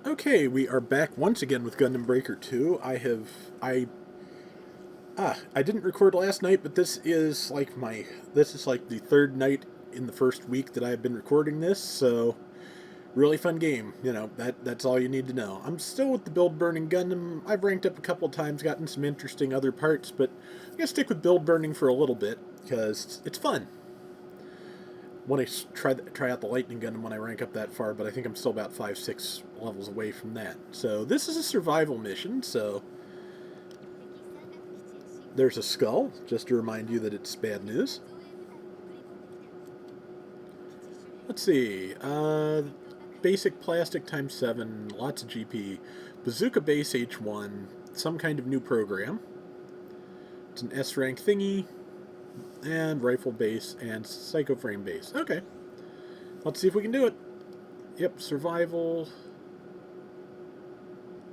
Okay, we are back once again with Gundam Breaker 2. I didn't record last night, but this is like the third night in the first week that I've been recording this, so really fun game. That's all you need to know. I'm still with the build burning Gundam. I've ranked up a couple of times, gotten some interesting other parts, but I'm gonna stick with build burning for a little bit because it's fun. Want to try out the Lightning Gundam when I rank up that far, but I think I'm still about 5-6 levels away from that. So this is a survival mission, so there's a skull, just to remind you that it's bad news. Let's see, basic plastic times 7, lots of GP, bazooka base H1, some kind of new program. It's an S rank thingy, and rifle base, and psycho frame base. Okay. Let's see if we can do it. Yep, survival.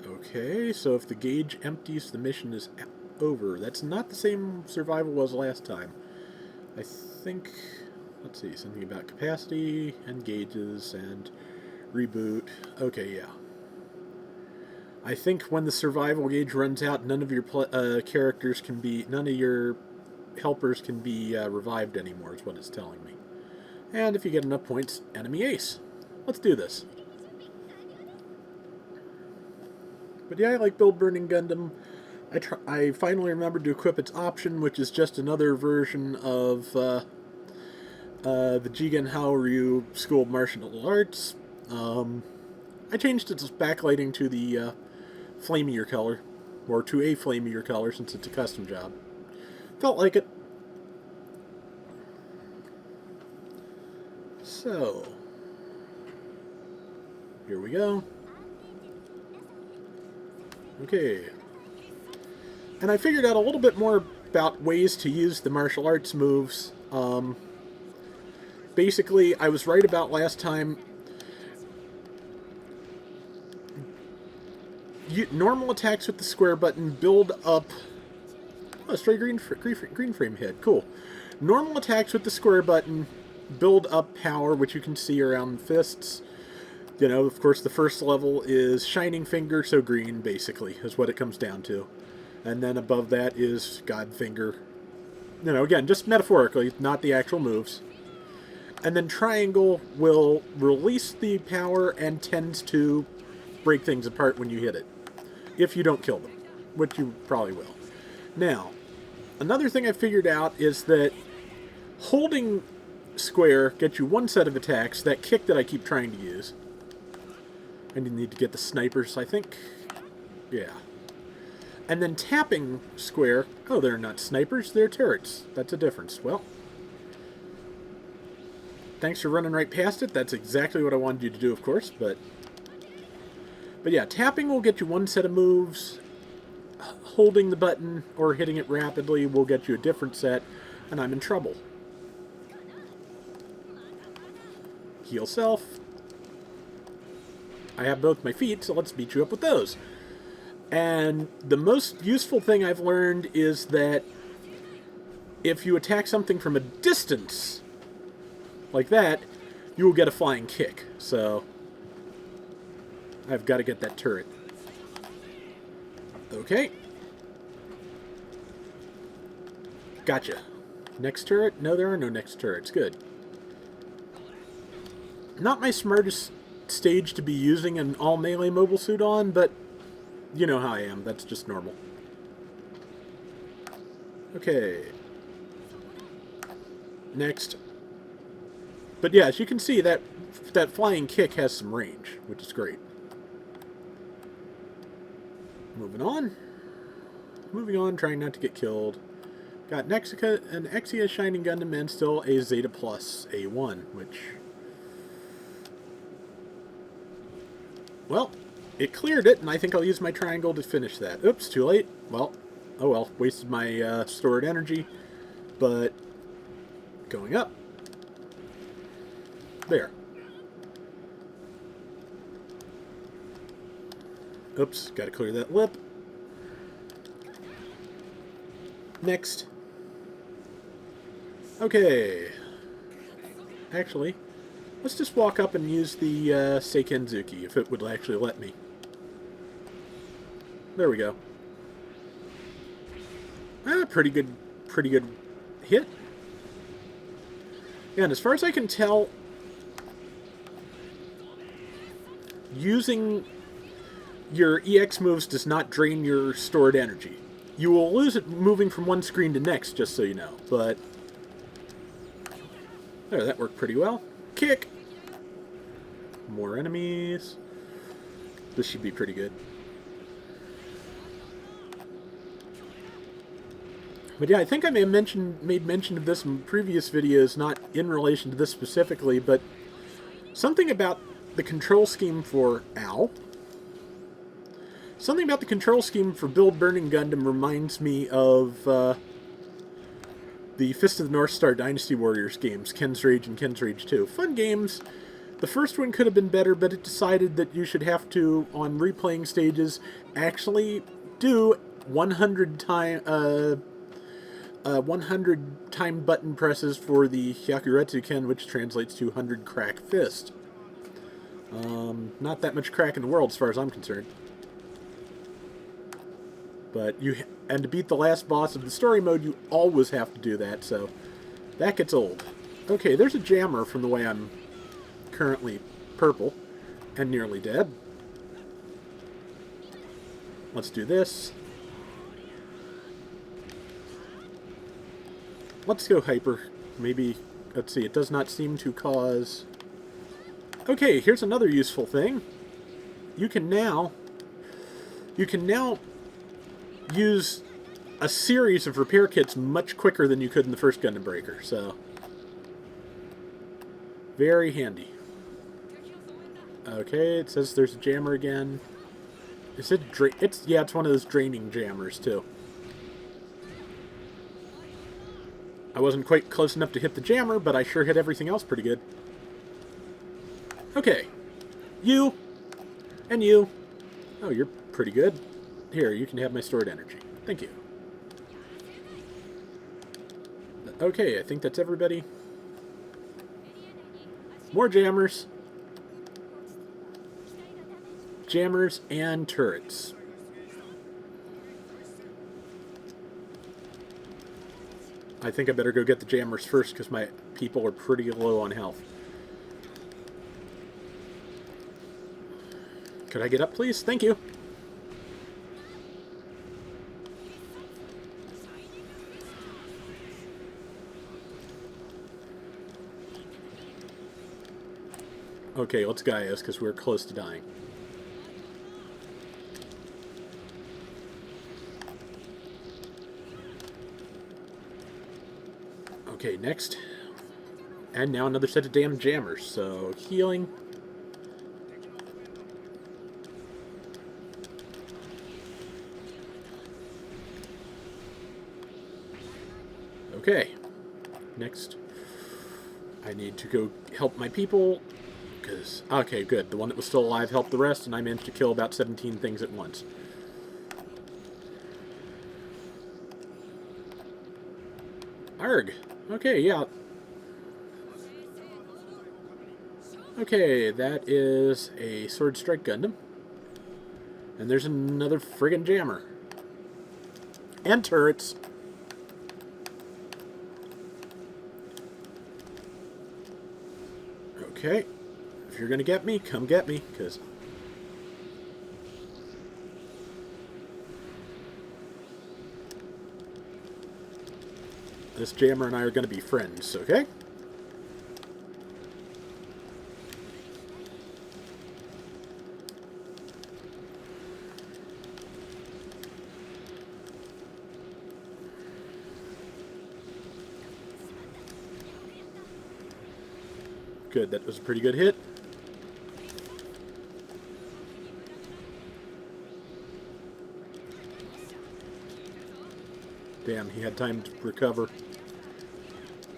Okay, so if the gauge empties, the mission is over. That's not the same survival as last time. I think, let's see, something about capacity, and gauges, and reboot. Okay, yeah. I think when the survival gauge runs out, none of your none of your helpers can be revived anymore, is what it's telling me. And if you get enough points, enemy ace. Let's do this. But yeah, I like build burning Gundam. I finally remembered to equip its option, which is just another version of the Jigen Haoryu School of Martial Arts. I changed its backlighting to the flamier color, or to a flamier color since it's a custom job. Felt like it. So, here we go. Okay. And I figured out a little bit more about ways to use the martial arts moves. Basically, I was right about last time. Normal attacks with the square button build up. Oh, stray green frame hit. Cool. Normal attacks with the square button build up power, which you can see around fists. Of course, the first level is Shining Finger, so green, basically, is what it comes down to. And then above that is God Finger. Again, just metaphorically, not the actual moves. And then Triangle will release the power and tends to break things apart when you hit it. If you don't kill them, which you probably will. Now, another thing I figured out is that holding square gets you one set of attacks, that kick that I keep trying to use. I need to get the snipers, I think. Yeah. And then tapping square, oh, they're not snipers, they're turrets. That's a difference. Well, thanks for running right past it. That's exactly what I wanted you to do, of course, but yeah, tapping will get you one set of moves. Holding the button or hitting it rapidly will get you a different set, and I'm in trouble. Heal self. I have both my feet, so let's beat you up with those. And the most useful thing I've learned is that if you attack something from a distance, like that, you will get a flying kick. So I've got to get that turret. Okay. Gotcha. Next turret? No, there are no next turrets. Good. Not my smartest stage to be using an all-melee mobile suit on, but you know how I am. That's just normal. Okay. Next. But yeah, as you can see, that flying kick has some range, which is great. Moving on. Moving on, trying not to get killed. Got an Exia Shining Gundam and still a Zeta Plus A1, which... Well, it cleared it, and I think I'll use my triangle to finish that. Oops, too late. Well, oh well, wasted my stored energy, but going up. There. Oops, gotta clear that lip. Next. Okay. Actually, Let's just walk up and use the Seikenzuki, if it would actually let me. There we go. Ah, pretty good hit. Yeah, and as far as I can tell, using your EX moves does not drain your stored energy. You will lose it moving from one screen to next, just so you know, but... There, that worked pretty well. Kick! More enemies. This should be pretty good. But yeah, I think I may have made mention of this in previous videos, not in relation to this specifically, but something about the control scheme for... Ow. Something about the control scheme for Build Burning Gundam reminds me of the Fist of the North Star Dynasty Warriors games, Ken's Rage and Ken's Rage 2. Fun games. The first one could have been better, but it decided that you should have to, on replaying stages, actually do 100 time button presses for the Hyakuretsu Ken, which translates to 100 crack fist. Not that much crack in the world as far as I'm concerned. But and to beat the last boss of the story mode, you always have to do that, so that gets old. Okay, there's a jammer from the way I'm currently purple and nearly dead. Let's do this. Let's go hyper. Maybe, let's see, it does not seem to cause... Okay, here's another useful thing. You can now use a series of repair kits much quicker than you could in the first Gundam Breaker, so very handy. Okay, it says there's a jammer again. Is it yeah, it's one of those draining jammers too. I wasn't quite close enough to hit the jammer, but I sure hit everything else pretty good. Okay. You and you. Oh, you're pretty good. Here, you can have my stored energy. Thank you. Okay, I think that's everybody. More jammers. Jammers and turrets. I think I better go get the jammers first because my people are pretty low on health. Could I get up, please? Thank you. Okay, let's Gaius, because we're close to dying. Okay, next. And now another set of damn jammers, so healing. Okay, next. I need to go help my people. Because, okay, good. The one that was still alive helped the rest, and I managed to kill about 17 things at once. Arg! Okay, yeah. Okay, that is a Sword Strike Gundam. And there's another friggin' jammer. And turrets. Okay. If you're gonna get me, come get me, because... this jammer and I are gonna be friends, okay? Good, that was a pretty good hit. Damn, he had time to recover.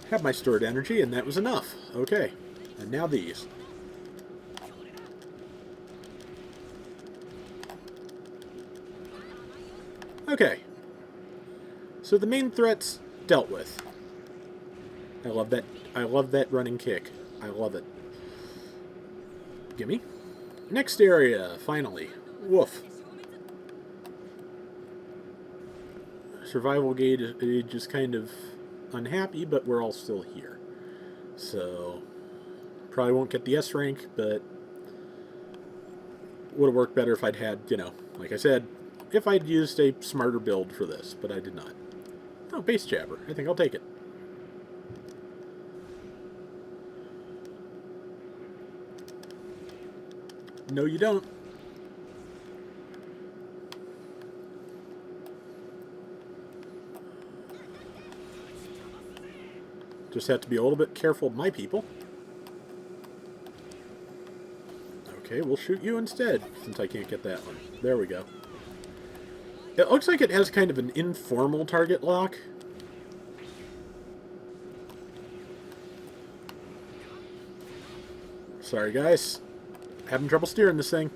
Had my stored energy, and that was enough. Okay, and now these. Okay, so the main threats dealt with. I love that running kick. I love it. Gimme. Next area, finally. Woof. Survival gauge is kind of unhappy, but we're all still here. So, probably won't get the S rank, but would have worked better if I'd had, you know, like I said, if I'd used a smarter build for this, but I did not. Oh, base jabber. I think I'll take it. No, you don't. Just have to be a little bit careful of my people. Okay, we'll shoot you instead, since I can't get that one. There we go. It looks like it has kind of an informal target lock. Sorry, guys. Having trouble steering this thing.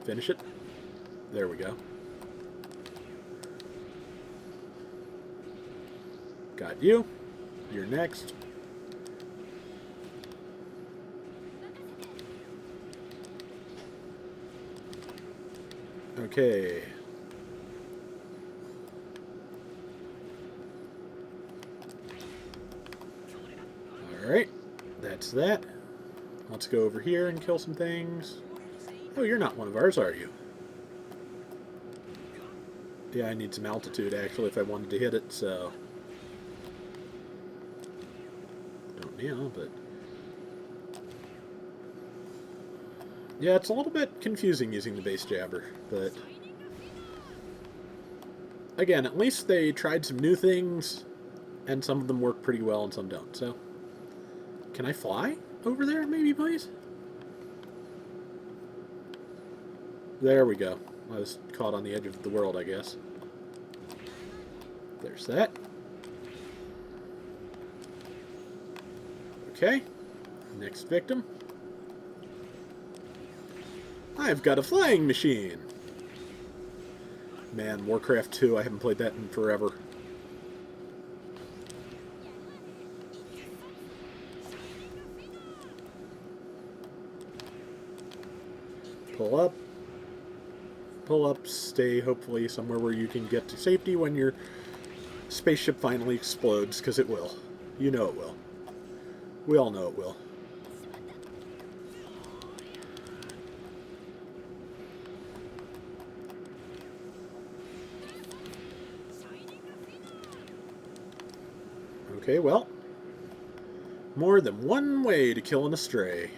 Finish it. There we go. Got you. You're next. Okay. Alright. That's that. Let's go over here and kill some things. Oh, you're not one of ours, are you? Yeah, I need some altitude, actually, if I wanted to hit it, so... Don't now, but... Yeah, it's a little bit confusing using the base jabber, but... Again, at least they tried some new things, and some of them work pretty well and some don't, so... Can I fly over there, maybe, please? There we go. I was caught on the edge of the world, I guess. There's that. Okay. Next victim. I've got a flying machine. Man, Warcraft 2, I haven't played that in forever. Pull up. Pull up, stay hopefully somewhere where you can get to safety when your spaceship finally explodes, because it will. You know it will. We all know it will. Okay, well, more than one way to kill an astray.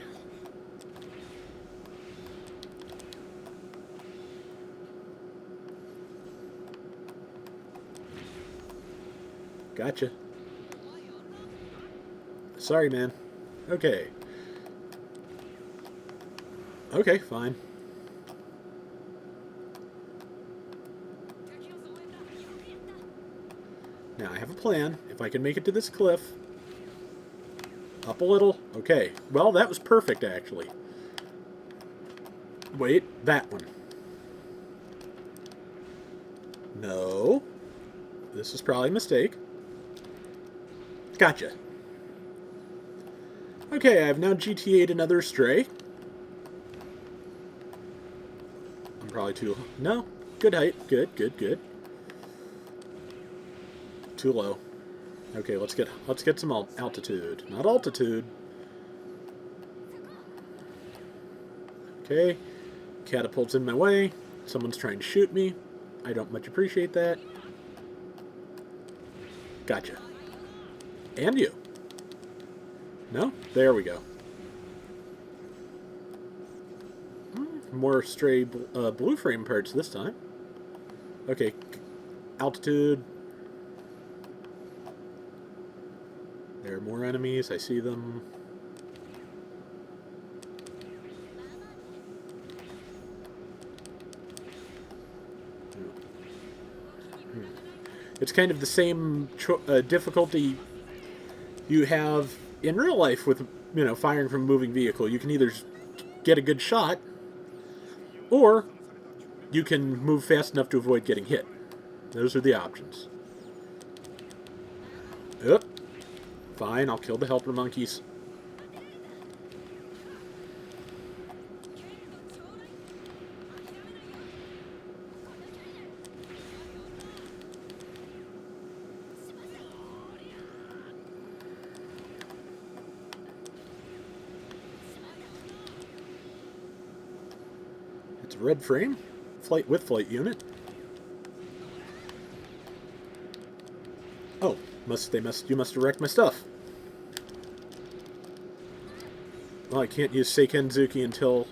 Gotcha. Sorry, man. Okay. Okay, fine. Now, I have a plan. If I can make it to this cliff... Up a little. Okay. Well, that was perfect, actually. Wait, that one. No. This is probably a mistake. Gotcha. Okay, I've now GTA'd another stray. I'm probably too... No. Good height. Good, good, good. Too low. Okay, let's get some altitude. Not altitude. Okay. Catapult's in my way. Someone's trying to shoot me. I don't much appreciate that. Gotcha. And you. No? There we go. More stray blue frame parts this time. Okay. Altitude. There are more enemies. I see them. It's kind of the same difficulty you have in real life with, you know, firing from a moving vehicle. You can either get a good shot, or you can move fast enough to avoid getting hit. Those are the options. Yep. Fine, I'll kill the helper monkeys. It's a red frame. Flight with flight unit. Oh, you must have wrecked my stuff. Well, I can't use Seikenzuki until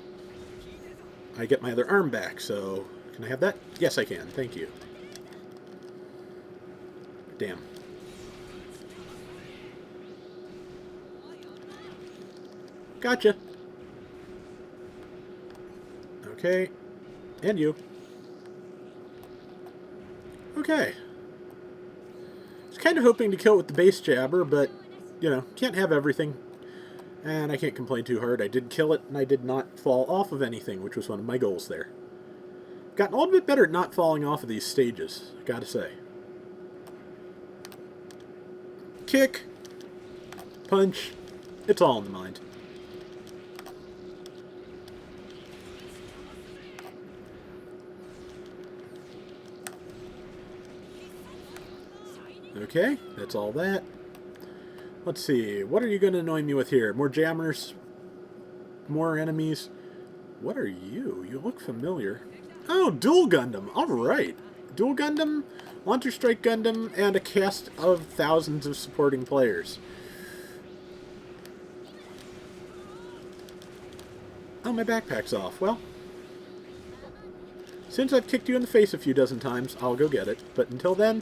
I get my other arm back, so can I have that? Yes, I can. Thank you. Damn. Gotcha. Okay. And you. Okay. I was kind of hoping to kill it with the base jabber, but, you know, can't have everything. And I can't complain too hard. I did kill it, and I did not fall off of anything, which was one of my goals there. Gotten a little bit better at not falling off of these stages, gotta say. Kick. Punch. It's all in the mind. Okay, that's all that. Let's see, what are you going to annoy me with here? More jammers? More enemies? What are you? You look familiar. Oh, Dual Gundam. Alright. Dual Gundam, Launcher Strike Gundam, and a cast of thousands of supporting players. Oh, my backpack's off. Well, since I've kicked you in the face a few dozen times, I'll go get it. But until then,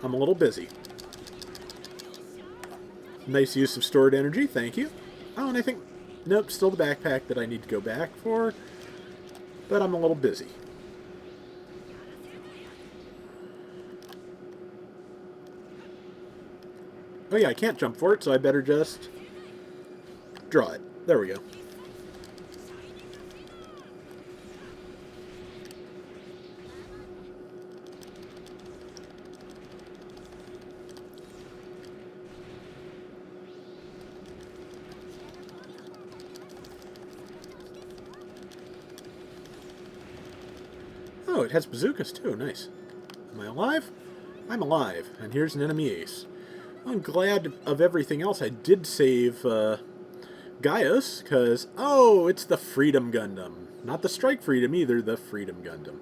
I'm a little busy. Nice use of stored energy, thank you. Oh, and I think, nope, still the backpack that I need to go back for. But I'm a little busy. Oh yeah, I can't jump for it, so I better just draw it. There we go. Oh, it has bazookas too. Nice. Am I alive? I'm alive. And here's an enemy ace. I'm glad of everything else I did save Gaius, because, oh, it's the Freedom Gundam. Not the Strike Freedom either, the Freedom Gundam.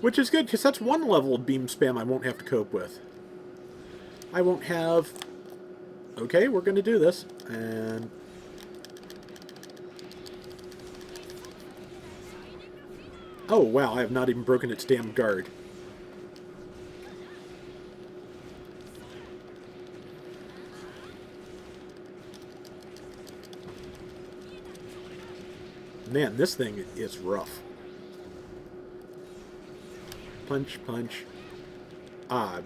Which is good, because that's one level of beam spam I won't have to cope with. I won't have... Okay, we're going to do this. And... oh, wow, I have not even broken its damn guard. Man, this thing is rough. Punch, punch. Ah,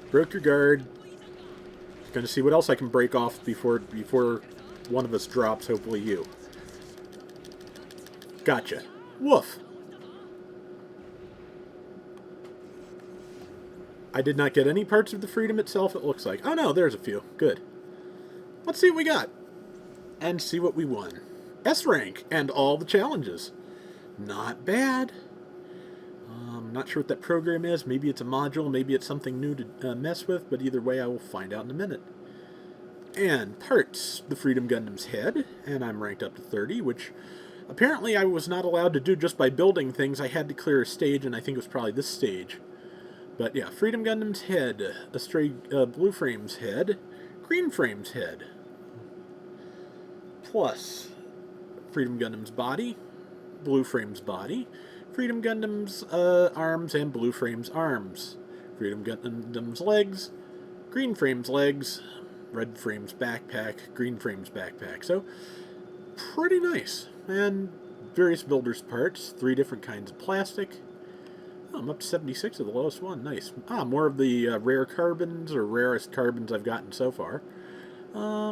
broke your guard. Gonna see what else I can break off before one of us drops, hopefully you. Gotcha. Woof. I did not get any parts of the Freedom itself, it looks like. Oh no, there's a few. Good. Let's see what we got. And see what we won. S rank and all the challenges. Not bad. Not sure what that program is. Maybe it's a module, maybe it's something new to mess with, but either way I will find out in a minute. And parts, the Freedom Gundam's head, and I'm ranked up to 30, which apparently I was not allowed to do just by building things. I had to clear a stage, and I think it was probably this stage. But yeah, Freedom Gundam's head, Blue Frame's head, Green Frame's head, plus Freedom Gundam's body, Blue Frame's body, Freedom Gundam's arms, and Blue Frame's arms, Freedom Gundam's legs, Green Frame's legs, Red Frame's backpack, Green Frame's backpack. So, pretty nice. And various builders' parts, 3 different kinds of plastic. Oh, I'm up to 76 of the lowest one. Nice. Ah, more of the rare carbons, or rarest carbons I've gotten so far.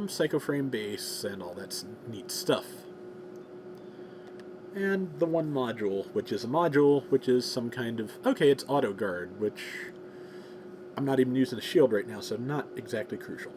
Psycho Frame base, and all that neat stuff. And the one module, which is a module, which is some kind of... okay, it's Auto Guard, which I'm not even using a shield right now, so not exactly crucial.